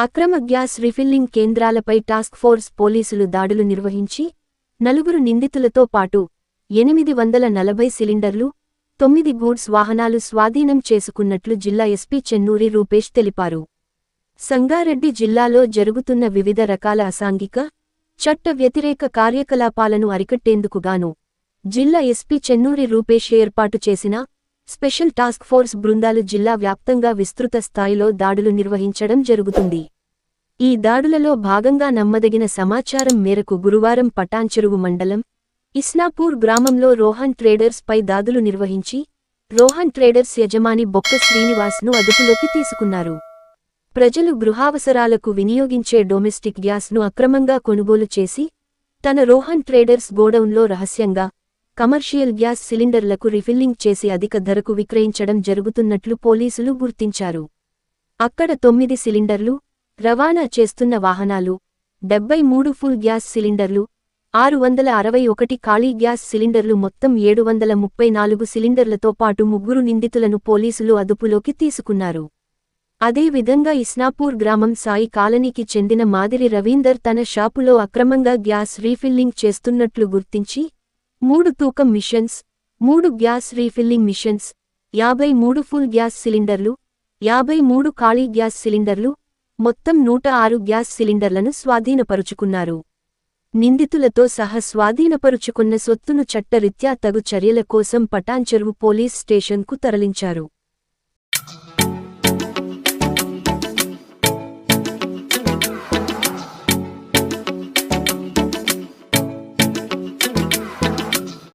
అక్రమ gas refilling కేంద్రాలపై task force పోలీసులు దాడులు నిర్వహించి 4 నిందితులతో పాటు 840 సిలిండర్లు 9 గూడ్స్ వాహనాలు స్వాధీనం చేసుకున్నట్లు జిల్లా ఎస్పీ చెన్నూరి రూపేష్ తెలిపారు. సంగారెడ్డి జిల్లాలో జరుగుతున్న వివిధ రకాల అసాంఘిక, చట్ట వ్యతిరేక కార్యకలాపాలను అరికట్టేందుకుగాను జిల్లా ఎస్పీ చెన్నూరి రూపేష్ ఏర్పాటు చేసిన స్పెషల్ టాస్క్ ఫోర్స్ బృందాలు జిల్లా వ్యాప్తంగా విస్తృత స్థాయిలో దాడులు నిర్వహించడం జరుగుతుంది. ఈ దాడులలో భాగంగా నమ్మదగిన సమాచారం మేరకు గురువారం పటాన్చెరువు మండలం ఇస్నాపూర్ గ్రామంలో రోహన్ ట్రేడర్స్ పై దాడులు నిర్వహించి రోహన్ ట్రేడర్స్ యజమాని బొక్క శ్రీనివాస్ను అదుపులోకి తీసుకున్నారు. ప్రజలు గృహావసరాలకు వినియోగించే డొమెస్టిక్ గ్యాస్ను అక్రమంగా కొనుగోలు చేసి తన రోహన్ ట్రేడర్స్ గోడౌన్లో రహస్యంగా కమర్షియల్ గ్యాస్ సిలిండర్లకు రీఫిల్లింగ్ చేసి అధిక ధరకు విక్రయించడం జరుగుతున్నట్లు పోలీసులు గుర్తించారు. అక్కడ 9 సిలిండర్లు రవాణా చేస్తున్న వాహనాలు, 73 ఫుల్ గ్యాస్ సిలిండర్లు, 661 ఖాళీ గ్యాస్ సిలిండర్లు మొత్తం 734 సిలిండర్లతో పాటు 3 నిందితులను పోలీసులు అదుపులోకి తీసుకున్నారు. అదేవిధంగా ఇస్నాపూర్ గ్రామం సాయి కాలనీకి చెందిన మాదిరి రవీందర్ తన షాపులో అక్రమంగా గ్యాస్ రీఫిల్లింగ్ చేస్తున్నట్లు గుర్తించి 3 తూకం machines, 3 gas refilling machines, 53 full gas సిలిండర్లు, 53 ఖాళీ గ్యాస్ సిలిండర్లు, మొత్తం 106 గ్యాస్ సిలిండర్లను స్వాధీనపరుచుకున్నారు. నిందితులతో సహా స్వాధీనపరుచుకున్న సొత్తును చట్టరీత్యా తగు చర్యల కోసం పటాన్చెరువు పోలీస్ స్టేషన్కు తరలించారు.